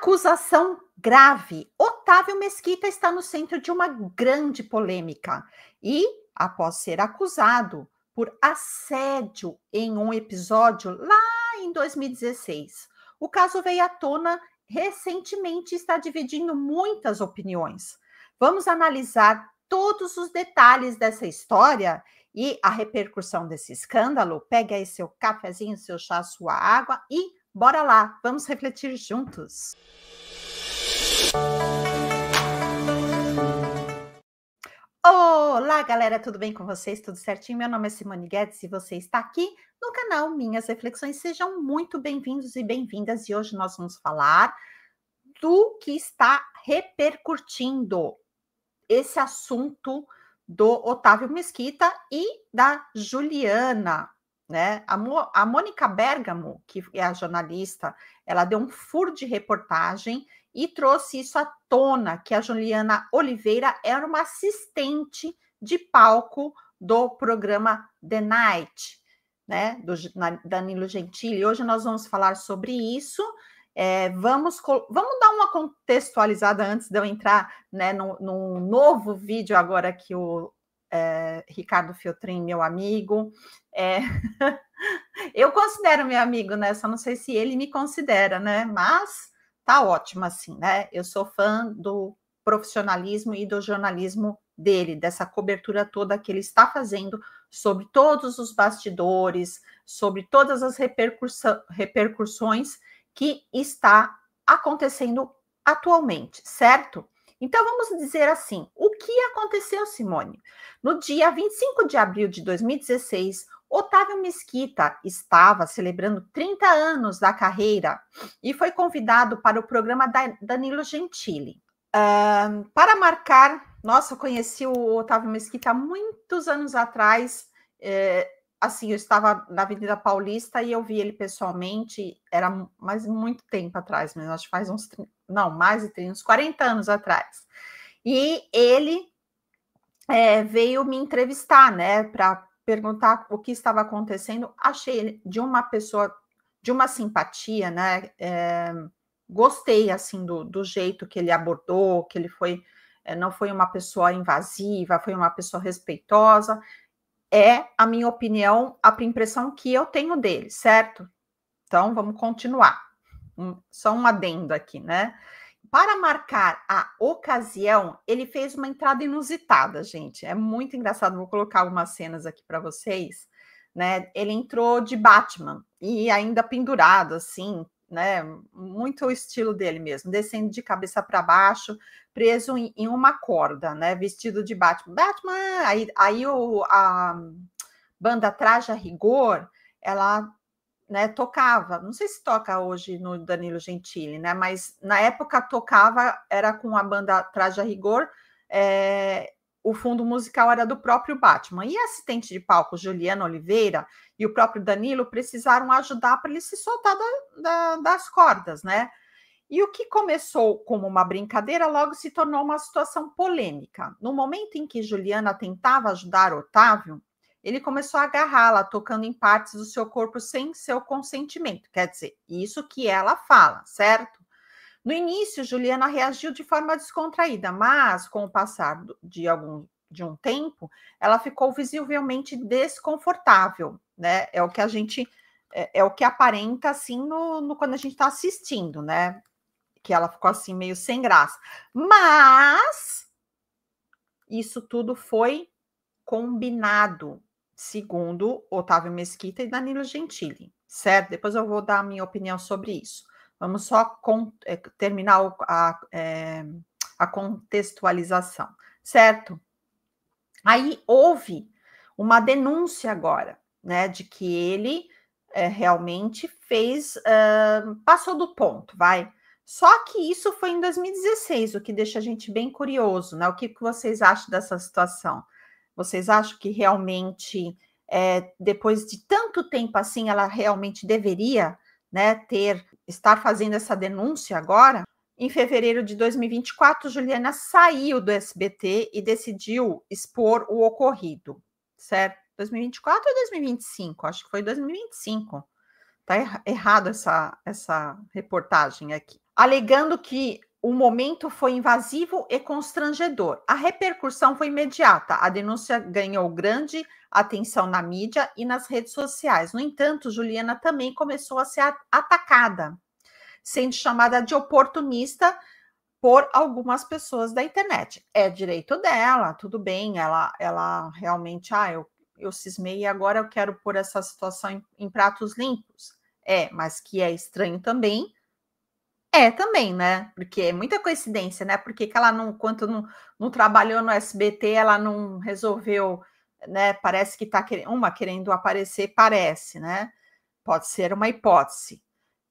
Acusação grave. Otávio Mesquita está no centro de uma grande polêmica e, após ser acusado por assédio em um episódio lá em 2016, o caso veio à tona recentemente e está dividindo muitas opiniões. Vamos analisar todos os detalhes dessa história e a repercussão desse escândalo. Pegue aí seu cafezinho, seu chá, sua água e bora lá, vamos refletir juntos. Olá, galera, tudo bem com vocês? Tudo certinho? Meu nome é Simone Guedes e você está aqui no canal Minhas Reflexões. Sejam muito bem-vindos e bem-vindas. E hoje nós vamos falar do que está repercutindo esse assunto do Otávio Mesquita e da Juliana, né? A Mônica Bergamo, que é a jornalista, ela deu um furo de reportagem e trouxe isso à tona, que a Juliana Oliveira era uma assistente de palco do programa The Night, né? Do Danilo Gentili. Hoje nós vamos falar sobre isso. Vamos dar uma contextualizada antes de eu entrar, né, no novo vídeo agora que o Ricardo Feltrin, meu amigo, eu considero meu amigo, né? Só não sei se ele me considera, né? Mas tá ótimo assim, né? Eu sou fã do profissionalismo e do jornalismo dele, dessa cobertura toda que ele está fazendo sobre todos os bastidores, sobre todas as repercussões que está acontecendo atualmente, certo? Então, vamos dizer assim, o que aconteceu, Simone? No dia 25 de abril de 2016, Otávio Mesquita estava celebrando 30 anos da carreira e foi convidado para o programa Danilo Gentili. Para marcar, nossa, eu conheci o Otávio Mesquita há muitos anos atrás, assim, eu estava na Avenida Paulista e eu vi ele pessoalmente, era mais muito tempo atrás, mas acho que faz uns 30, não, mais de 30, uns 40 anos atrás. E ele veio me entrevistar, né, para perguntar o que estava acontecendo. Achei ele de uma pessoa, de uma simpatia, né, gostei, assim, do jeito que ele abordou, que ele foi, não foi uma pessoa invasiva, foi uma pessoa respeitosa. É a minha opinião, a impressão que eu tenho dele, certo? Então, vamos continuar. Só um adendo aqui, né? Para marcar a ocasião, ele fez uma entrada inusitada, gente. É muito engraçado. Vou colocar algumas cenas aqui para vocês, né? Ele entrou de Batman e ainda pendurado, assim, né? Muito o estilo dele mesmo, descendo de cabeça para baixo, preso em uma corda, né? Vestido de Batman. Batman! Aí a banda Traje a Rigor, ela, né, tocava, não sei se toca hoje no Danilo Gentili, né, mas na época tocava, era com a banda Traje a Rigor, o fundo musical era do próprio Batman, e a assistente de palco Juliana Oliveira e o próprio Danilo precisaram ajudar para ele se soltar das cordas, né, e o que começou como uma brincadeira logo se tornou uma situação polêmica. No momento em que Juliana tentava ajudar Otávio, ele começou a agarrá-la, tocando em partes do seu corpo sem seu consentimento. Quer dizer, isso que ela fala, certo? No início, Juliana reagiu de forma descontraída, mas com o passar de um tempo, ela ficou visivelmente desconfortável, né? É o que a gente é o que aparenta assim quando a gente está assistindo, né? Que ela ficou assim meio sem graça. Mas isso tudo foi combinado, segundo Otávio Mesquita e Danilo Gentili, certo? Depois eu vou dar a minha opinião sobre isso. Vamos só terminar a contextualização, certo? Aí houve uma denúncia agora, né, de que ele realmente passou do ponto, vai. Só que isso foi em 2016, o que deixa a gente bem curioso, né? O que vocês acham dessa situação? Vocês acham que realmente, depois de tanto tempo assim, ela realmente deveria, né, estar fazendo essa denúncia agora? Em fevereiro de 2024, Juliana saiu do SBT e decidiu expor o ocorrido, certo? 2024 ou 2025? Acho que foi 2025. Tá errado essa reportagem aqui. alegando que o momento foi invasivo e constrangedor. A repercussão foi imediata. A denúncia ganhou grande atenção na mídia e nas redes sociais. No entanto, Juliana também começou a ser atacada, sendo chamada de oportunista por algumas pessoas da internet. É direito dela, tudo bem, ela realmente, eu cismei e agora eu quero pôr essa situação em pratos limpos. Mas que é estranho também, também, né? Porque é muita coincidência, né? Porque que ela não, enquanto não trabalhou no SBT, ela não resolveu, né? Parece que está querendo aparecer, parece, né? Pode ser uma hipótese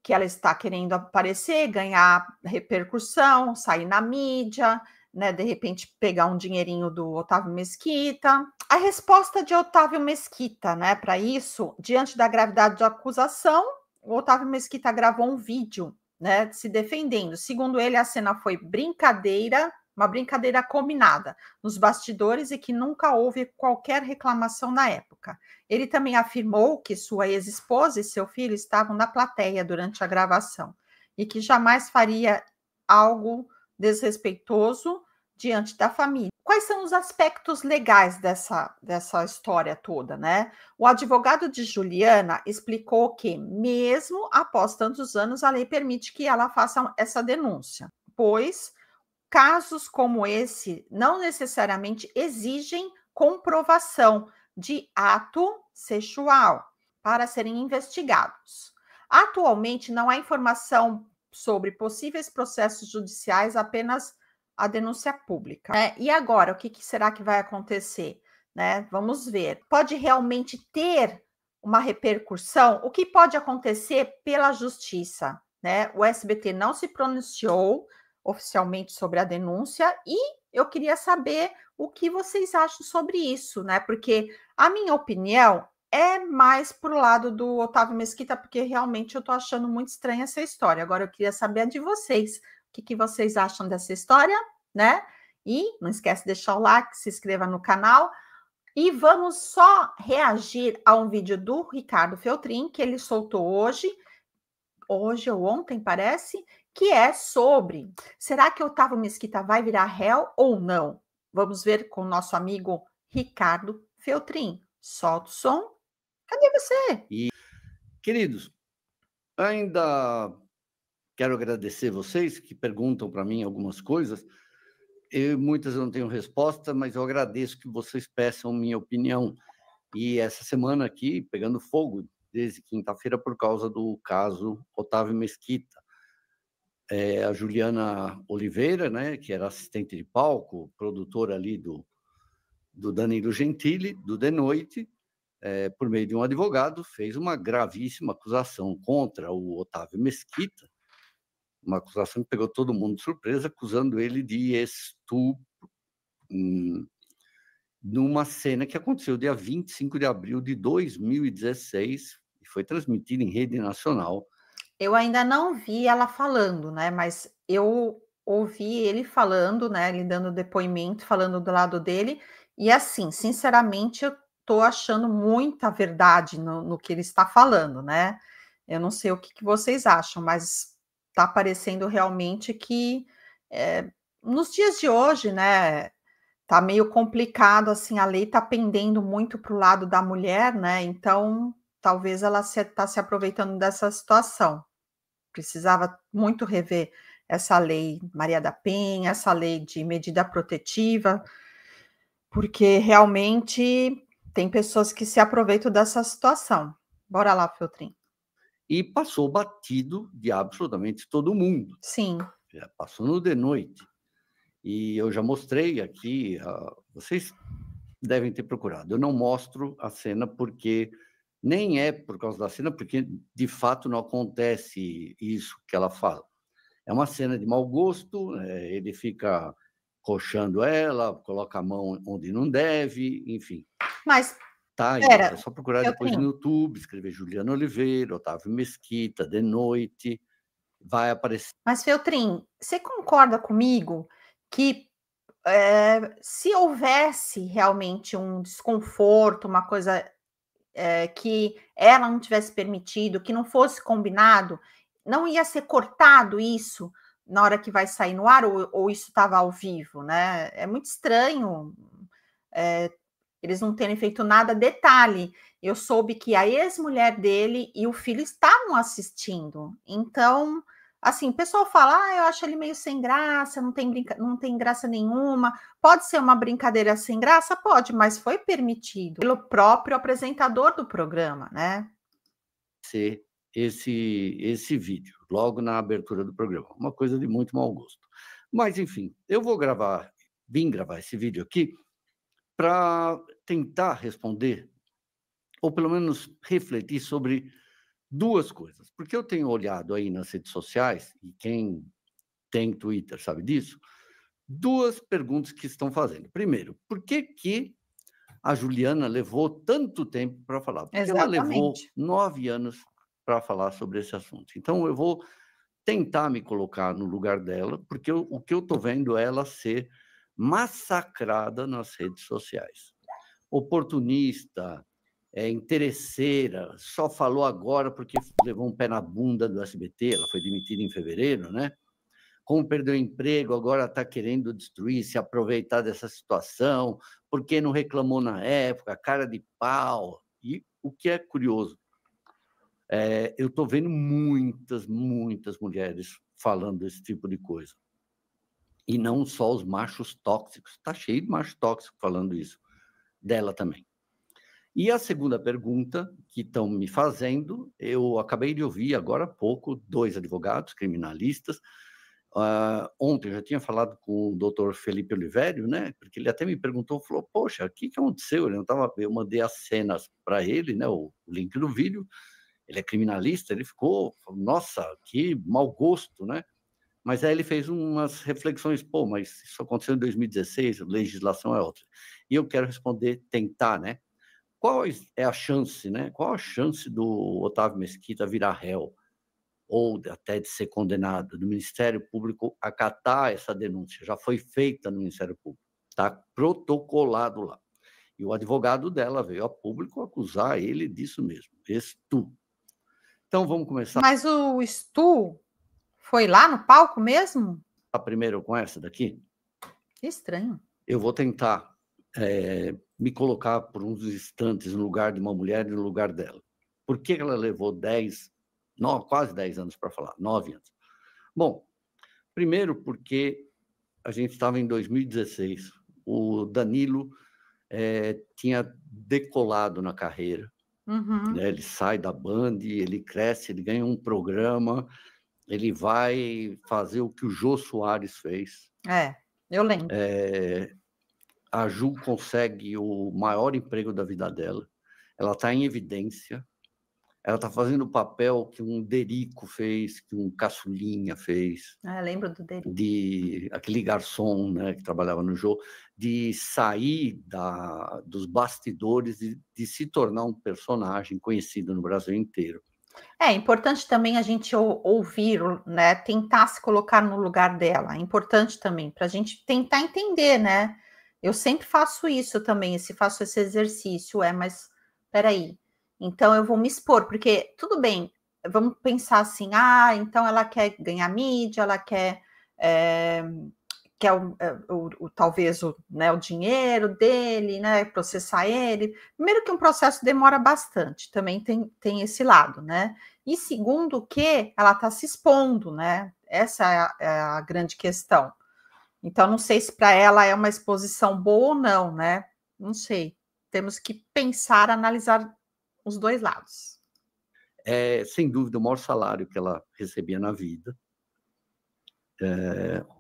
que ela está querendo aparecer, ganhar repercussão, sair na mídia, né? De repente pegar um dinheirinho do Otávio Mesquita. A resposta de Otávio Mesquita, né? Para isso, diante da gravidade da acusação, o Otávio Mesquita gravou um vídeo, né, se defendendo. Segundo ele, a cena foi uma brincadeira combinada nos bastidores e que nunca houve qualquer reclamação na época. Ele também afirmou que sua ex-esposa e seu filho estavam na plateia durante a gravação e que jamais faria algo desrespeitoso diante da família. Quais são os aspectos legais dessa história toda, né? O advogado de Juliana explicou que, mesmo após tantos anos, a lei permite que ela faça essa denúncia, pois casos como esse não necessariamente exigem comprovação de ato sexual para serem investigados. Atualmente, não há informação sobre possíveis processos judiciais, apenas a denúncia pública. E agora, o que será que vai acontecer? Né? Vamos ver. Pode realmente ter uma repercussão? O que pode acontecer pela justiça? Né? O SBT não se pronunciou oficialmente sobre a denúncia e eu queria saber o que vocês acham sobre isso, né? Porque a minha opinião é mais pro lado do Otávio Mesquita, porque realmente eu tô achando muito estranha essa história. Agora eu queria saber a de vocês. O que vocês acham dessa história, né? E não esquece de deixar o like, se inscreva no canal. E vamos só reagir a um vídeo do Ricardo Feltrin, que ele soltou hoje ou ontem, parece, que é sobre: será que Otávio Mesquita vai virar réu ou não? Vamos ver com o nosso amigo Ricardo Feltrin. Solta o som. Cadê você? Queridos, ainda quero agradecer vocês que perguntam para mim algumas coisas. Muitas eu não tenho resposta, mas eu agradeço que vocês peçam minha opinião. E essa semana aqui, pegando fogo, desde quinta-feira, por causa do caso Otávio Mesquita. A Juliana Oliveira, né, que era assistente de palco, produtora ali do Danilo Gentili, do De Noite, por meio de um advogado, fez uma gravíssima acusação contra o Otávio Mesquita, uma acusação que pegou todo mundo de surpresa, acusando ele de estupro, numa cena que aconteceu dia 25 de abril de 2016 e foi transmitida em rede nacional. Eu ainda não vi ela falando, né? Mas eu ouvi ele falando, né? Ele dando depoimento, falando do lado dele. E assim, sinceramente, eu tô achando muita verdade no que ele está falando, né? Eu não sei o que vocês acham, mas tá parecendo realmente que nos dias de hoje, né? Tá meio complicado, assim, a lei tá pendendo muito para o lado da mulher, né? Então, talvez ela tá se aproveitando dessa situação. Precisava muito rever essa lei Maria da Penha, essa lei de medida protetiva, porque realmente tem pessoas que se aproveitam dessa situação. Bora lá, Feltrin. E passou batido de absolutamente todo mundo. Sim. Já passou no De Noite. E eu já mostrei aqui, vocês devem ter procurado. Eu não mostro a cena porque nem é por causa da cena, porque de fato não acontece isso que ela fala. É uma cena de mau gosto, ele fica coxando ela, coloca a mão onde não deve, enfim. Mas tá aí, é só procurar depois no YouTube, escrever Juliana Oliveira, Otávio Mesquita, De Noite, vai aparecer. Mas, Feltrin, você concorda comigo que se houvesse realmente um desconforto, uma coisa que ela não tivesse permitido, que não fosse combinado, não ia ser cortado isso na hora que vai sair no ar, ou isso estava ao vivo, né? É muito estranho eles não terem feito nada. Detalhe, eu soube que a ex-mulher dele e o filho estavam assistindo. Então, assim, o pessoal fala, eu acho ele meio sem graça, não tem graça nenhuma. Pode ser uma brincadeira sem graça? Pode, mas foi permitido pelo próprio apresentador do programa, né? Ser esse vídeo, logo na abertura do programa. Uma coisa de muito mau gosto. Mas, enfim, eu vim gravar esse vídeo aqui para tentar responder, ou pelo menos refletir sobre duas coisas. Porque eu tenho olhado aí nas redes sociais, e quem tem Twitter sabe disso, duas perguntas que estão fazendo. Primeiro, por que a Juliana levou tanto tempo para falar? Porque ela levou 9 anos para falar sobre esse assunto. Então, eu vou tentar me colocar no lugar dela, porque o que eu estou vendo é ela ser massacrada nas redes sociais. Oportunista, interesseira, só falou agora porque levou um pé na bunda do SBT, ela foi demitida em fevereiro, né? Como perdeu o emprego, agora está querendo destruir, se aproveitar dessa situação, porque não reclamou na época, cara de pau. E o que é curioso, eu estou vendo muitas mulheres falando esse tipo de coisa. E não só os machos tóxicos, está cheio de macho tóxico falando isso, dela também. E a segunda pergunta que estão me fazendo, eu acabei de ouvir agora há pouco 2 advogados criminalistas. Ontem eu já tinha falado com o doutor Felipe Olivério, né? Porque ele até me perguntou, falou, poxa, o que aconteceu? Eu mandei as cenas para ele, né? O link do vídeo. Ele é criminalista, ele ficou, nossa, que mau gosto, né? Mas aí ele fez umas reflexões, mas isso aconteceu em 2016, a legislação é outra. E eu quero responder, tentar, né? Qual é a chance, né? Qual a chance do Otávio Mesquita virar réu? Ou até de ser condenado, do Ministério Público acatar essa denúncia? Já foi feita no Ministério Público, está protocolado lá. E o advogado dela veio a público acusar ele disso mesmo, Stu. Então, vamos começar. Mas o Stu foi lá no palco mesmo? Primeiro com essa daqui? Que estranho. Eu vou tentar me colocar por uns instantes no lugar de uma mulher e no lugar dela. Por que ela levou quase 10 anos para falar? 9 anos. Bom, primeiro porque a gente estava em 2016. O Danilo tinha decolado na carreira. Uhum. Né? Ele sai da Band, ele cresce, ele ganha um programa, ele vai fazer o que o Jô Soares fez. Eu lembro. A Ju consegue o maior emprego da vida dela. Ela está em evidência. Ela está fazendo o papel que um Derico fez, que um Caçulinha fez. Lembro do Derico. Aquele garçom, né, que trabalhava no jogo, de sair dos bastidores e de se tornar um personagem conhecido no Brasil inteiro. É importante também a gente ouvir, né, tentar se colocar no lugar dela. É importante também para a gente tentar entender, né? Eu sempre faço isso também, faço esse exercício, mas peraí, então eu vou me expor, porque tudo bem, vamos pensar assim, então ela quer ganhar mídia, ela quer talvez o dinheiro dele, né, processar ele. Primeiro que um processo demora bastante, também tem esse lado, né? E segundo que ela está se expondo, né? Essa é a grande questão. Então, não sei se para ela é uma exposição boa ou não, né? Não sei. Temos que pensar, analisar os dois lados. Sem dúvida, o maior salário que ela recebia na vida.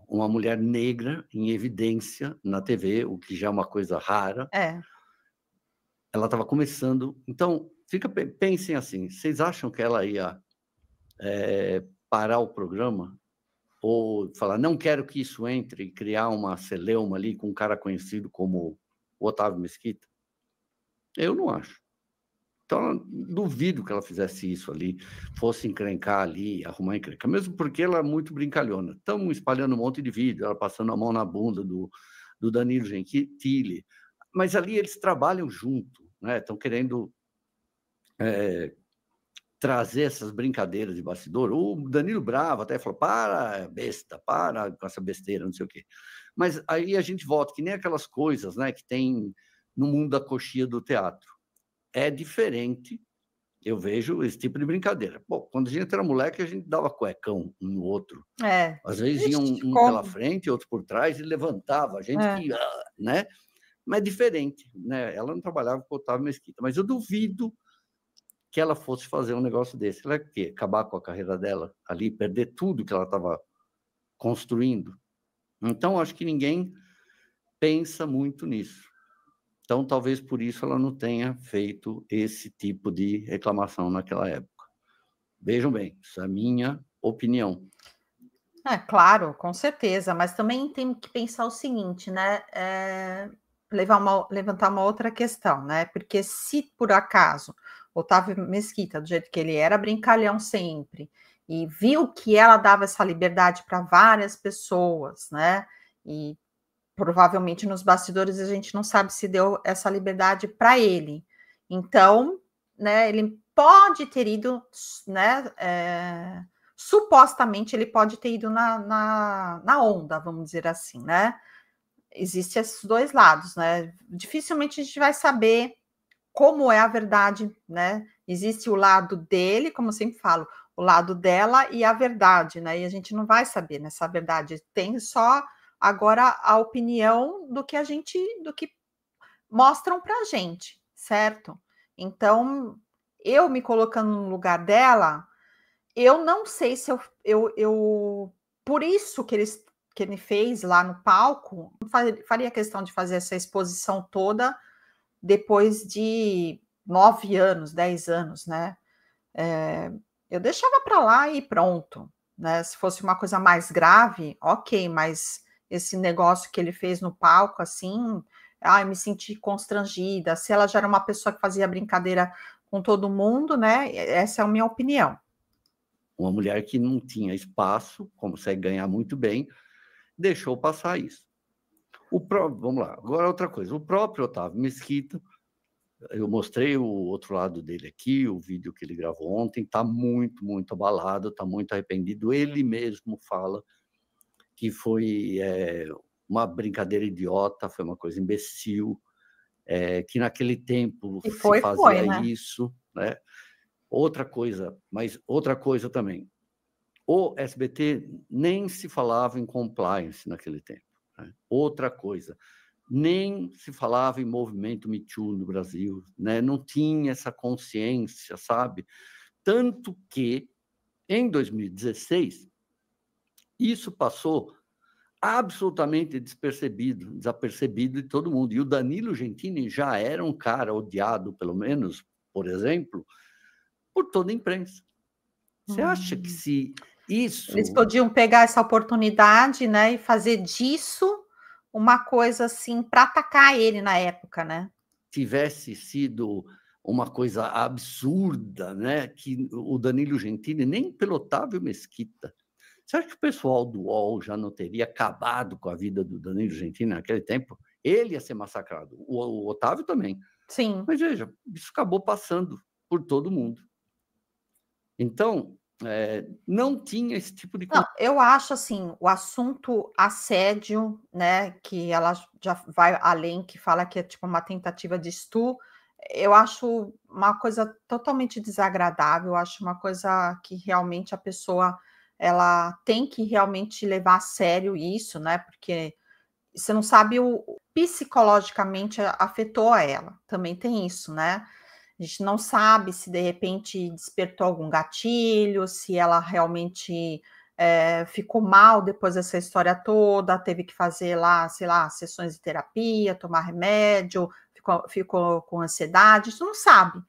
Uma mulher negra em evidência na TV, o que já é uma coisa rara. Ela estava começando. Então, pensem assim, vocês acham que ela ia parar o programa? Ou falar, não quero que isso entre, e criar uma celeuma ali com um cara conhecido como o Otávio Mesquita? Eu não acho. Então, duvido que ela fizesse isso ali, fosse encrencar ali, arrumar encrenca, mesmo porque ela é muito brincalhona. Estamos espalhando um monte de vídeo, ela passando a mão na bunda do Danilo Gentili, mas ali eles trabalham junto, né? Estão querendo trazer essas brincadeiras de bastidor. O Danilo Bravo até falou, para, besta, para com essa besteira, não sei o quê. Mas aí a gente volta, que nem aquelas coisas, né, que tem no mundo da coxia do teatro. É diferente, eu vejo esse tipo de brincadeira. Bom, quando a gente era moleque, a gente dava cuecão um no outro. Às vezes ia um pela frente, outro por trás, e levantava. A gente que... né? Mas é diferente, né? Ela não trabalhava com o Otávio Mesquita, mas eu duvido que ela fosse fazer um negócio desse. Ela ia quê? Acabar com a carreira dela ali, perder tudo que ela estava construindo. Então, acho que ninguém pensa muito nisso. Então, talvez por isso ela não tenha feito esse tipo de reclamação naquela época. Vejam bem, isso é a minha opinião. Claro, com certeza, mas também tem que pensar o seguinte, né? Levantar uma outra questão, né? Porque se por acaso Otávio Mesquita, do jeito que ele era, brincalhão sempre, e viu que ela dava essa liberdade para várias pessoas, né? E provavelmente nos bastidores a gente não sabe se deu essa liberdade para ele. Então, né, ele pode ter ido, né? Supostamente ele pode ter ido na onda, vamos dizer assim, né? Existem esses dois lados, né? Dificilmente a gente vai saber como é a verdade, né? Existe o lado dele, como eu sempre falo, o lado dela e a verdade, né? E a gente não vai saber nessa verdade. Tem só agora a opinião do que mostram pra gente, certo? Então, eu me colocando no lugar dela, eu não sei se eu por isso que ele fez lá no palco, faria questão de fazer essa exposição toda depois de 9 anos, 10 anos, né? Eu deixava para lá e pronto, né? Se fosse uma coisa mais grave, ok, mas esse negócio que ele fez no palco, assim, eu me senti constrangida. Se ela já era uma pessoa que fazia brincadeira com todo mundo, né? Essa é a minha opinião. Uma mulher que não tinha espaço, consegue ganhar muito bem, deixou passar isso. Vamos lá, agora outra coisa. O próprio Otávio Mesquita, eu mostrei o outro lado dele aqui, o vídeo que ele gravou ontem, está muito, muito abalado, está muito arrependido. Ele mesmo fala que foi uma brincadeira idiota, foi uma coisa imbecil, que naquele tempo se fazia né? isso, né? Outra coisa também. O SBT nem se falava em compliance naquele tempo. Né? Outra coisa, nem se falava em movimento Me Too no Brasil, né? Não tinha essa consciência, sabe? Tanto que, em 2016, isso passou absolutamente desapercebido de todo mundo. E o Danilo Gentili já era um cara odiado, pelo menos, por exemplo, por toda a imprensa. Você acha que se isso... Eles podiam pegar essa oportunidade, né, e fazer disso uma coisa assim para atacar ele na época, né? Tivesse sido uma coisa absurda, né, que o Danilo Gentili, nem pelo Otávio Mesquita. Você acha que o pessoal do UOL já não teria acabado com a vida do Danilo Gentili naquele tempo? Ele ia ser massacrado, o Otávio também. Sim. Mas veja, isso acabou passando por todo mundo. Então, não tinha esse tipo de... Não, eu acho assim, o assunto assédio, né, que ela já vai além, que fala que é tipo uma tentativa de estupro, eu acho uma coisa totalmente desagradável, eu acho uma coisa que realmente a pessoa ela tem que realmente levar a sério isso, né? Porque você não sabe o psicologicamente afetou a ela, também tem isso, né? A gente não sabe se de repente despertou algum gatilho, se ela realmente ficou mal depois dessa história toda, teve que fazer lá, sei lá, sessões de terapia, tomar remédio, ficou com ansiedade, isso não sabe.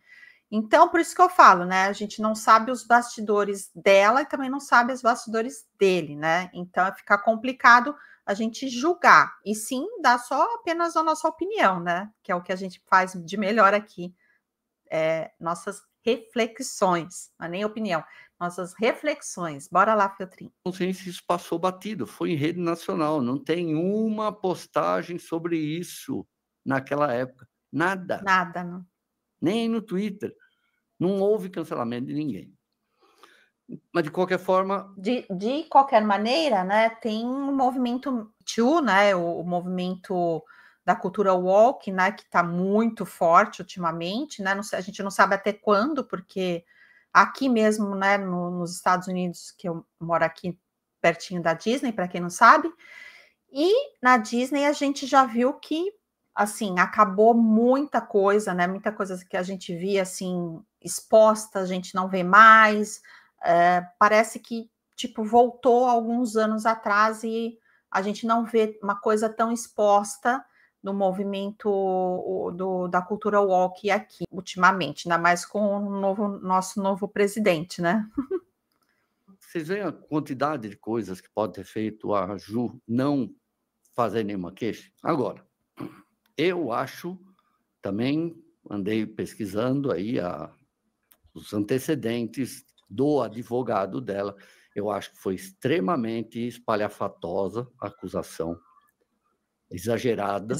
Então, por isso que eu falo, né? A gente não sabe os bastidores dela e também não sabe os bastidores dele, né? Então, fica complicado a gente julgar, e sim dar só apenas a nossa opinião, né? Que é o que a gente faz de melhor aqui. Nossas reflexões, não é nem opinião, nossas reflexões. Bora lá, Feltrinho. Não sei se isso passou batido, foi em rede nacional, não tem uma postagem sobre isso naquela época. Nada. Nada, não. Nem no Twitter. Não houve cancelamento de ninguém. Mas, de qualquer forma... De qualquer maneira, né, tem um movimento too, né, o movimento da cultura woke, né, que está muito forte ultimamente, né, a gente não sabe até quando, porque aqui mesmo, né, nos Estados Unidos, que eu moro aqui pertinho da Disney, para quem não sabe, e na Disney a gente já viu que, assim, acabou muita coisa, né, muita coisa que a gente via, assim, exposta, a gente não vê mais, parece que, tipo, voltou alguns anos atrás e a gente não vê uma coisa tão exposta no movimento da cultura woke aqui, ultimamente, ainda mais com o nosso novo presidente, né? Vocês veem a quantidade de coisas que pode ter feito a Ju não fazer nenhuma queixa? Agora, eu acho, também andei pesquisando aí os antecedentes do advogado dela, eu acho que foi extremamente espalhafatosa a acusação, exagerada.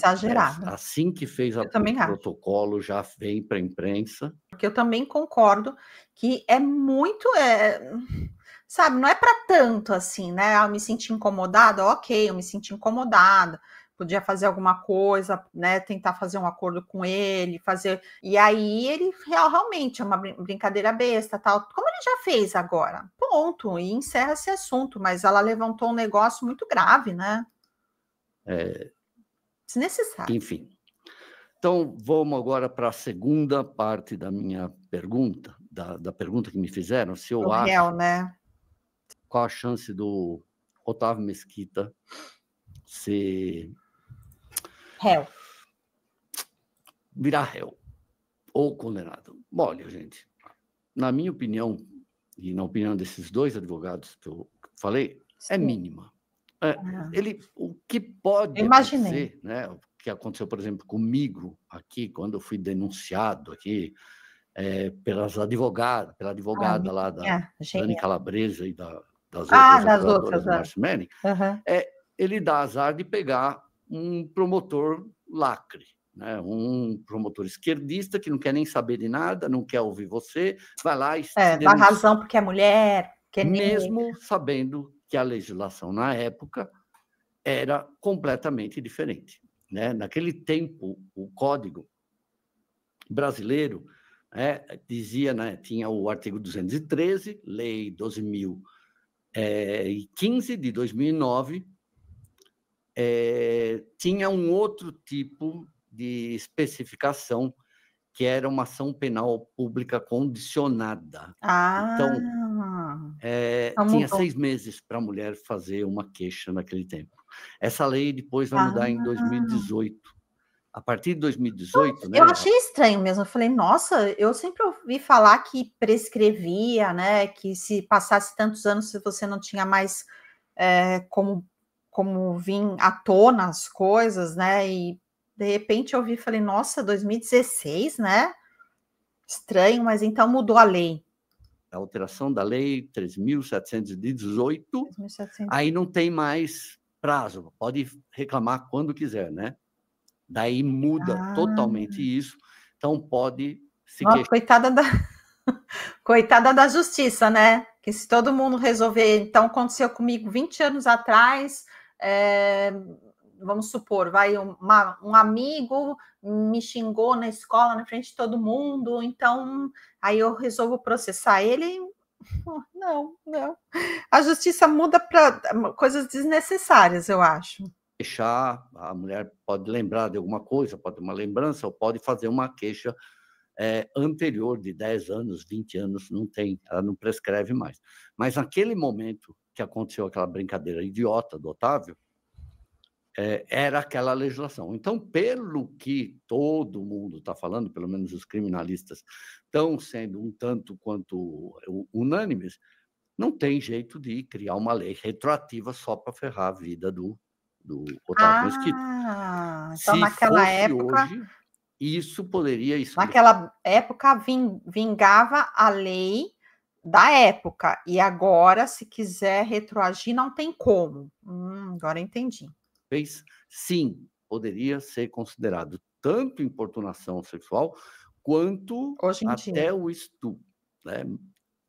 Assim que fez o protocolo, já veio para a imprensa. Porque eu também concordo que é muito... sabe, não é para tanto assim, né? Eu me senti incomodada, ok, eu me senti incomodada, podia fazer alguma coisa, né? Tentar fazer um acordo com ele, fazer. E aí ele realmente é uma brincadeira besta, tal, como ele já fez agora. Ponto, e encerra esse assunto, mas ela levantou um negócio muito grave, né? Desnecessário. Enfim. Então, vamos agora para a segunda parte da minha pergunta, da pergunta que me fizeram, se eu acho... Réu, né? Qual a chance do Otávio Mesquita ser... réu. Virar réu ou condenado? Bom, olha, gente, na minha opinião, e na opinião desses dois advogados que eu falei, é mínima. O que pode acontecer, né? O que aconteceu, por exemplo, comigo aqui, quando eu fui denunciado aqui pela advogada lá da Dani Calabresa e das outras do Márcio Melling, ele dá azar de pegar um promotor lacre, né? Um promotor esquerdista que não quer nem saber de nada, não quer ouvir você, vai lá e dá razão porque é mulher, mesmo sabendo que a legislação na época era completamente diferente, né? Naquele tempo, o Código brasileiro dizia, né, tinha o artigo 213, Lei 12.015 de 2009, tinha um outro tipo de especificação, que era uma ação penal pública condicionada. Então, tinha 6 meses para a mulher fazer uma queixa naquele tempo. Essa lei depois vai mudar em 2018. A partir de 2018... Eu achei estranho mesmo. Eu falei, nossa, eu sempre ouvi falar que prescrevia, né? Que se passasse tantos anos, se você não tinha mais como vir à tona as coisas, né? E de repente eu ouvi e falei, nossa, 2016, né? Estranho, mas então mudou a lei. A alteração da lei 3.718, aí não tem mais prazo, pode reclamar quando quiser, né? Daí muda totalmente isso, então pode se queixar. Coitada da justiça, né? Que se todo mundo resolver... Então, aconteceu comigo 20 anos atrás, vamos supor, um amigo me xingou na escola, na frente de todo mundo, então aí eu resolvo processar ele. Não. A justiça muda para coisas desnecessárias, eu acho. Deixar, a mulher pode lembrar de alguma coisa, pode ter uma lembrança, ou pode fazer uma queixa anterior de 10 anos, 20 anos, não tem, ela não prescreve mais. Mas naquele momento que aconteceu aquela brincadeira idiota do Otávio, era aquela legislação. Então, pelo que todo mundo está falando, pelo menos os criminalistas estão sendo um tanto quanto unânimes, não tem jeito de criar uma lei retroativa só para ferrar a vida do Otávio Mesquita. Então, naquela época... Hoje, isso poderia... Naquela época, vingava a lei da época, e agora, se quiser retroagir, não tem como. Agora entendi. Sim, poderia ser considerado tanto importunação sexual quanto Hoje em até dia. o estupro, né?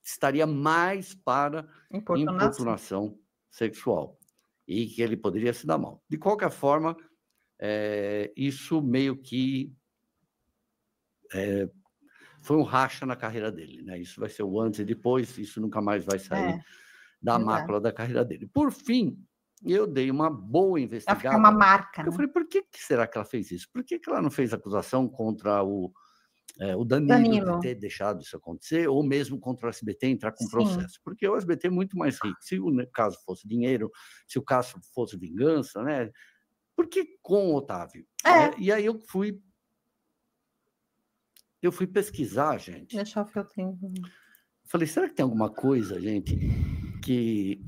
Estaria mais para importunação sexual e que ele poderia se dar mal. De qualquer forma, isso meio que foi um racha na carreira dele, né? Isso vai ser o antes e depois, isso nunca mais vai sair da mácula da carreira dele. Por fim, eu dei uma boa investigada. Vai ficar uma marca, Eu falei, por que será que ela fez isso? Por que ela não fez acusação contra o Danilo de ter deixado isso acontecer, ou mesmo contra o SBT entrar com processo? Porque o SBT é muito mais rico. Se o caso fosse dinheiro, se o caso fosse vingança, né? Por que com o Otávio? E aí eu fui pesquisar, gente. Deixa eu ver o tempo. Falei, será que tem alguma coisa, gente, que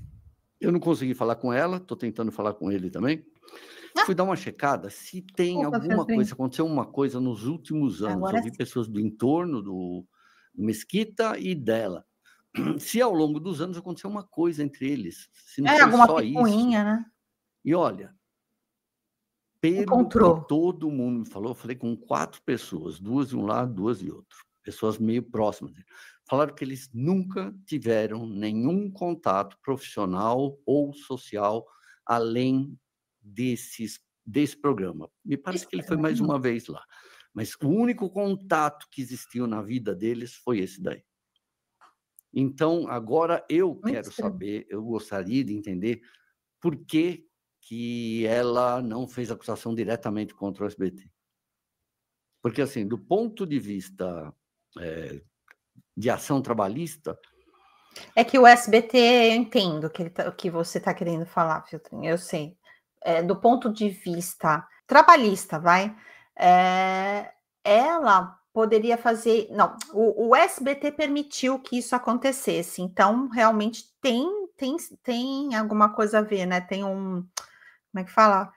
eu não consegui falar com ela, estou tentando falar com ele também. Fui dar uma checada se tem alguma coisa, aconteceu uma coisa nos últimos anos. Eu vi pessoas do entorno do Mesquita e dela. Se ao longo dos anos aconteceu uma coisa entre eles, se não foi alguma só picuinha, isso. Né? E olha, pelo que todo mundo me falou, eu falei com 4 pessoas, 2 de um lado, 2 de outro, pessoas meio próximas. Falaram que eles nunca tiveram nenhum contato profissional ou social além desse programa. Me parece que ele foi mais uma vez lá. Mas o único contato que existiu na vida deles foi esse daí. Então, agora eu quero saber, eu gostaria de entender por que ela não fez acusação diretamente contra o SBT. Porque, assim, do ponto de vista de ação trabalhista... É que o SBT, eu entendo o que você está querendo falar, Filtrinho, eu sei. Do ponto de vista trabalhista, ela poderia fazer... Não, o SBT permitiu que isso acontecesse, então, realmente, tem alguma coisa a ver, né? Tem um... Como é que fala?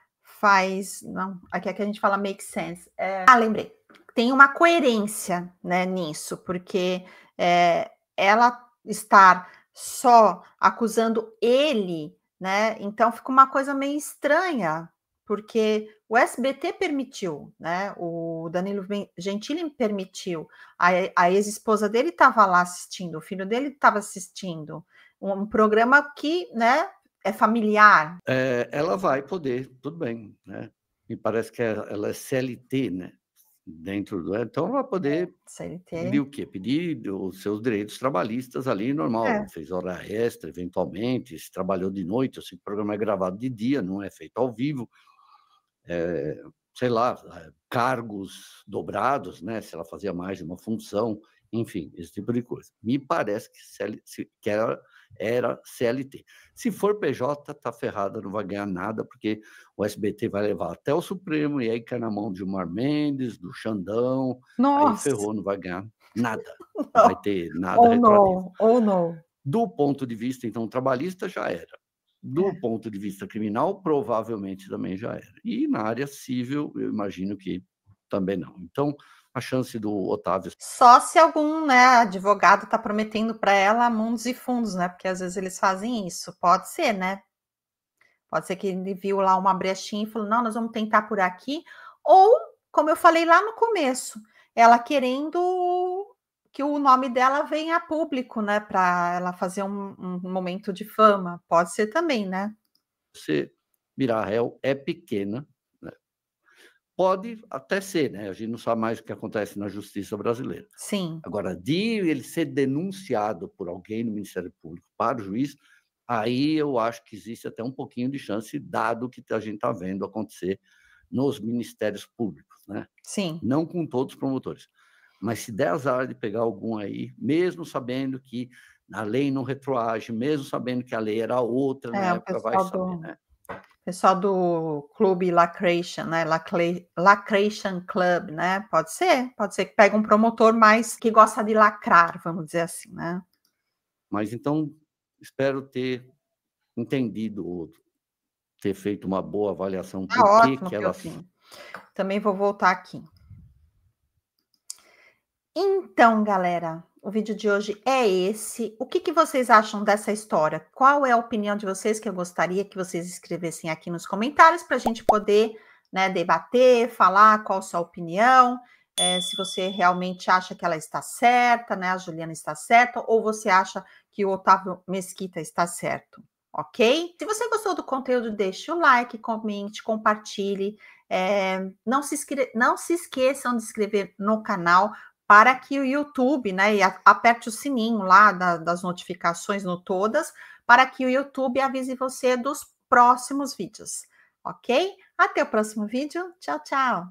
Não, aqui é que a gente fala make sense. Lembrei. Tem uma coerência, né, nisso, porque ela estar só acusando ele, né? Então fica uma coisa meio estranha, porque o SBT permitiu, né? O Danilo Gentili permitiu, a ex-esposa dele estava lá assistindo, o filho dele estava assistindo, um programa que, né, é familiar. Ela vai poder, tudo bem, né? Me parece que ela é CLT, né? Dentro do... Então, ela vai poder pedir o quê? Pedir os seus direitos trabalhistas ali, normal. Fez hora extra, eventualmente, se trabalhou de noite, assim, o programa é gravado de dia, não é feito ao vivo. Sei lá, cargos dobrados, né? Se ela fazia mais de uma função, enfim, esse tipo de coisa. Me parece que era CLT. Se for PJ, tá ferrada, não vai ganhar nada, porque o SBT vai levar até o Supremo, e aí cai na mão de Gilmar Mendes, do Xandão, aí ferrou, não vai ganhar nada. Não vai ter nada retroativo. Não. Do ponto de vista, então, trabalhista, já era. Do ponto de vista criminal, provavelmente também já era. E na área civil, eu imagino que também não. Então, a chance do Otávio... Só se algum, né, advogado está prometendo para ela mundos e fundos, né? Porque às vezes eles fazem isso. Pode ser, né? Pode ser que ele viu lá uma brechinha e falou, não, nós vamos tentar por aqui. Ou, como eu falei lá no começo, ela querendo que o nome dela venha a público, né? Para ela fazer um momento de fama. Pode ser também, né? Você virar réu é pequena, né? Pode até ser, né? A gente não sabe mais o que acontece na justiça brasileira. Sim. Agora, de ele ser denunciado por alguém no Ministério Público para o juiz, aí eu acho que existe até um pouquinho de chance, dado o que a gente está vendo acontecer nos ministérios públicos, né? Sim. Não com todos os promotores. Mas se der azar de pegar algum aí, mesmo sabendo que a lei não retroage, mesmo sabendo que a lei era outra na época, vai saber, né? Pessoal do Clube Lacration, né? Lacration Club, né? Pode ser que pegue um promotor mais que gosta de lacrar, vamos dizer assim, né? Mas então, espero ter entendido, ter feito uma boa avaliação. Ótimo, que ela... Também vou voltar aqui. Então, galera, o vídeo de hoje é esse. O que vocês acham dessa história? Qual é a opinião de vocês, que eu gostaria que vocês escrevessem aqui nos comentários para a gente poder, né, debater, falar qual a sua opinião. se você realmente acha que ela está certa, né? A Juliana está certa, ou você acha que o Otávio Mesquita está certo, ok? Se você gostou do conteúdo, deixe o like, comente, compartilhe. Não se esqueçam de se inscrever no canal para que o YouTube, né? E aperte o sininho lá das notificações no todas, para que o YouTube avise você dos próximos vídeos, ok? Até o próximo vídeo. Tchau, tchau!